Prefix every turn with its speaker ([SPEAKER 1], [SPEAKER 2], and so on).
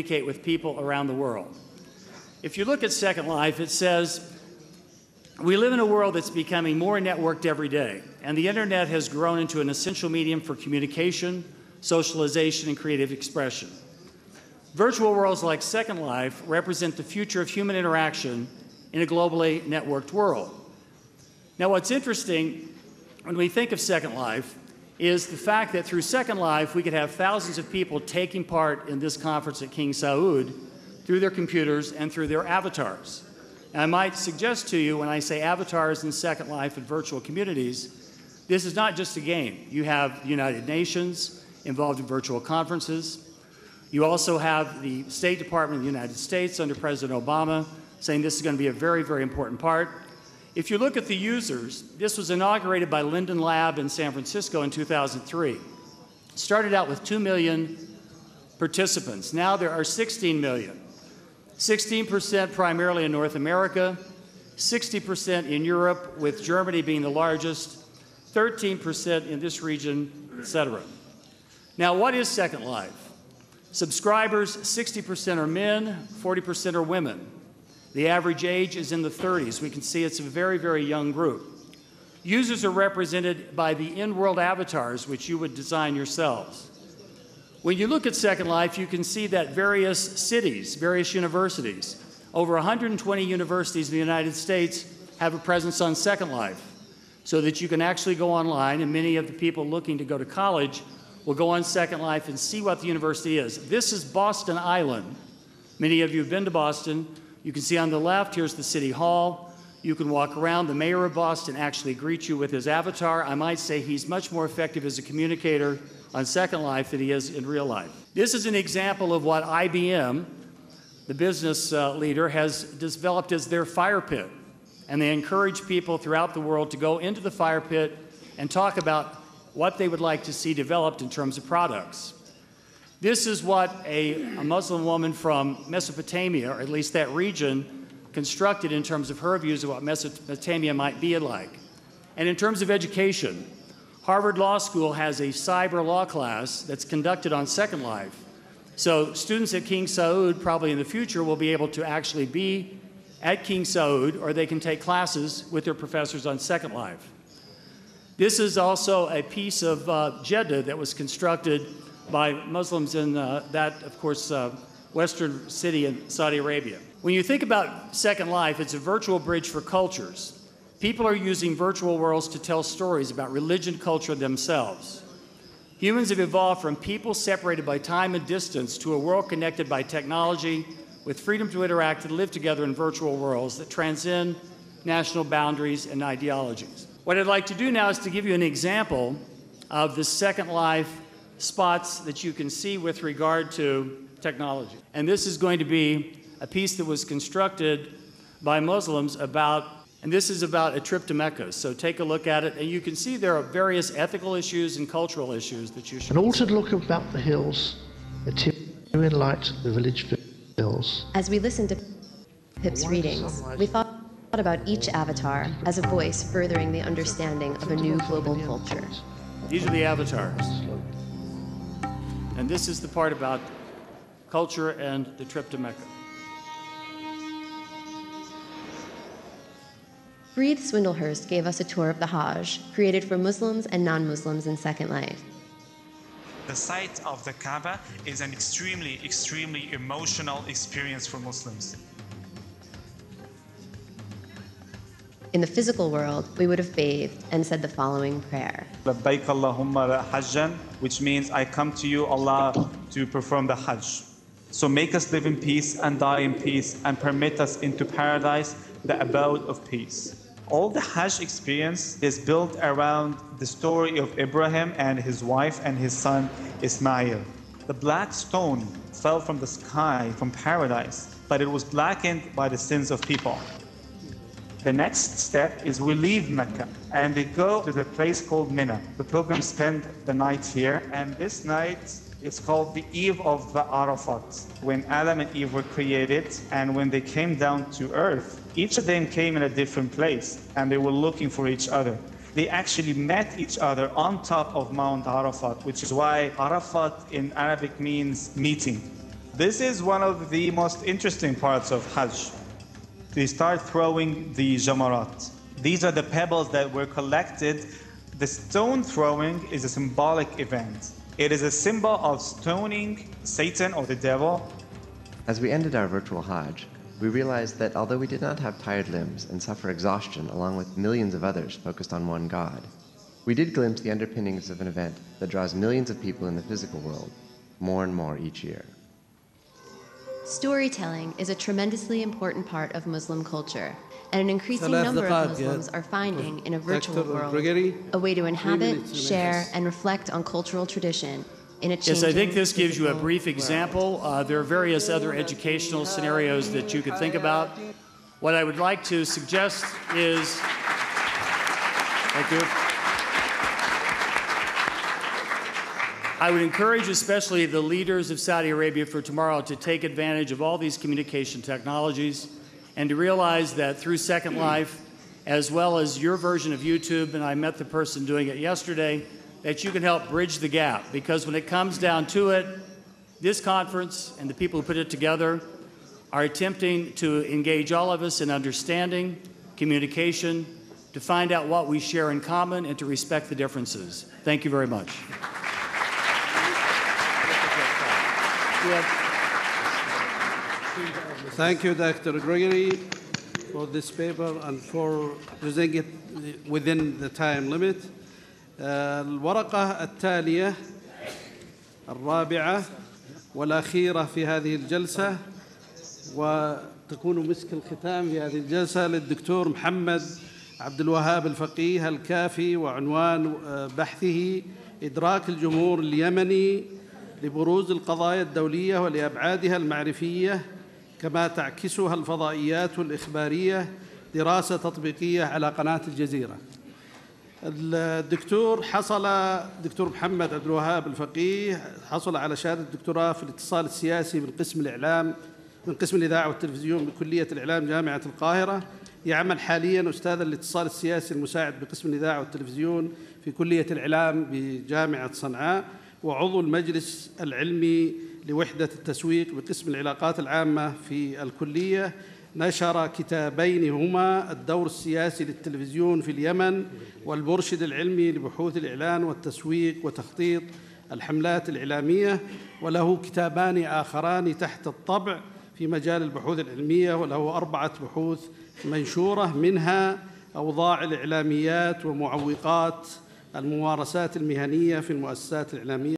[SPEAKER 1] communicate with people around the world. If you look at Second Life, it says, we live in a world that's becoming more networked every day, and the internet has grown into an essential medium for communication, socialization, and creative expression. Virtual worlds like Second Life represent the future of human interaction in a globally networked world. Now, what's interesting when we think of Second Life is the fact that through Second Life, we could have thousands of people taking part in this conference at King Saud through their computers and through their avatars. And I might suggest to you, when I say avatars in Second Life and virtual communities, this is not just a game. You have the United Nations involved in virtual conferences. You also have the State Department of the United States under President Obama saying this is going to be a very, very important part. If you look at the users, this was inaugurated by Linden Lab in San Francisco in 2003. It started out with 2 million participants. Now there are 16 million. 16% primarily in North America, 60% in Europe, with Germany being the largest, 13% in this region, etc. Now, what is Second Life? Subscribers, 60% are men, 40% are women. The average age is in the 30s. We can see it's a very, very young group. Users are represented by the in-world avatars, which you would design yourselves. When you look at Second Life, you can see that various cities, various universities, over 120 universities in the United States have a presence on Second Life, so that you can actually go online, and many of the people looking to go to college will go on Second Life and see what the university is. This is Boston Island. Many of you have been to Boston. You can see on the left, here's the City Hall. You can walk around. The mayor of Boston actually greets you with his avatar. I might say he's much more effective as a communicator on Second Life than he is in real life. This is an example of what IBM, the business leader, has developed as their fire pit. And they encourage people throughout the world to go into the fire pit and talk about what they would like to see developed in terms of products. This is what a Muslim woman from Mesopotamia, or at least that region, constructed in terms of her views of what Mesopotamia might be like. And in terms of education, Harvard Law School has a cyber law class that's conducted on Second Life. So students at King Saud probably in the future will be able to actually be at King Saud, or they can take classes with their professors on Second Life. This is also a piece of Jeddah that was constructed by Muslims in that, of course, western city in Saudi Arabia. When you think about Second Life, it's a virtual bridge for cultures. People are using virtual worlds to tell stories about religion, culture, themselves. Humans have evolved from people separated by time and distance to a world connected by technology with freedom to interact and live together in virtual worlds that transcend national boundaries and ideologies. What I'd like to do now is to give you an example of the Second Life spots that you can see with regard to technology. And this is going to be a piece that was constructed by Muslims and this is about a trip to Mecca. So take a look at it, and you can see there are various ethical issues and cultural issues that you should
[SPEAKER 2] An altered look about the hills, a Tyrian light, the village hills.
[SPEAKER 3] As we listened to Pip's readings, we thought about each avatar as a voice furthering the understanding of a new global culture.
[SPEAKER 1] These are the avatars. And this is the part about culture and the trip to Mecca.
[SPEAKER 3] Breathe Swindlehurst gave us a tour of the Hajj, created for Muslims and non-Muslims in Second Life.
[SPEAKER 4] The sight of the Kaaba is an extremely, extremely emotional experience for Muslims.
[SPEAKER 3] In the physical world, we would have bathed and said the following prayer.
[SPEAKER 4] Labbaik Allahumma hajjan, which means I come to you, Allah, to perform the Hajj. So make us live in peace and die in peace, and permit us into paradise, the abode of peace. All the Hajj experience is built around the story of Ibrahim and his wife and his son Ismail. The black stone fell from the sky, from paradise, but it was blackened by the sins of people. The next step is we leave Mecca and we go to the place called Mina. The pilgrims spend the night here, and this night is called the Eve of the Arafat, when Adam and Eve were created, and when they came down to earth, each of them came in a different place, and they were looking for each other. They actually met each other on top of Mount Arafat, which is why Arafat in Arabic means meeting. This is one of the most interesting parts of Hajj. They start throwing the jamarat. These are the pebbles that were collected. The stone throwing is a symbolic event. It is a symbol of stoning Satan or the devil.
[SPEAKER 5] As we ended our virtual Hajj, we realized that although we did not have tired limbs and suffer exhaustion along with millions of others focused on one God, we did glimpse the underpinnings of an event that draws millions of people in the physical world more and more each year.
[SPEAKER 3] Storytelling is a tremendously important part of Muslim culture, and an increasing number of Muslims are finding in a virtual world a way to inhabit, share, and reflect on cultural tradition in a changing
[SPEAKER 1] Yes, I think this gives you a brief
[SPEAKER 3] world.
[SPEAKER 1] example. There are various other educational scenarios that you could think about. What I would like to suggest is, thank you. I would encourage especially the leaders of Saudi Arabia for tomorrow to take advantage of all these communication technologies and to realize that through Second Life, as well as your version of YouTube, and I met the person doing it yesterday, that you can help bridge the gap. Because when it comes down to it, this conference and the people who put it together are attempting to engage all of us in understanding, communication, to find out what we share in common and to respect the differences. Thank you very much.
[SPEAKER 6] Thank you, Dr. Gregory, for this paper and for presenting it within the time limit. الورقة التالية الرابعة والأخيرة في هذه الجلسة وتكون مسك الختام في هذه الجلسة للدكتور محمد عبد الوهاب الفقيه الكافي، وعنوان بحثه إدراك الجمهور اليمني لبروز القضايا الدولية ولأبعادها المعرفية كما تعكسها الفضائيات الإخبارية، دراسة تطبيقية على قناة الجزيرة. دكتور محمد عبد الوهاب الفقيه حصل على شهادة الدكتوراه في الاتصال السياسي من قسم الإذاعة والتلفزيون بكلية الإعلام جامعة القاهرة. يعمل حالياً أستاذ الاتصال السياسي المساعد بقسم الإذاعة والتلفزيون في كلية الإعلام بجامعة صنعاء، وعضو المجلس العلمي لوحدة التسويق بقسم العلاقات العامة في الكلية. نشر كتابين هما الدور السياسي للتلفزيون في اليمن والمرشد العلمي لبحوث الإعلان والتسويق وتخطيط الحملات الإعلامية، وله كتابان آخران تحت الطبع في مجال البحوث العلمية، وله 4 بحوث منشورة، منها أوضاع الإعلاميات ومعوقات الممارسات المهنية في المؤسسات الإعلامية.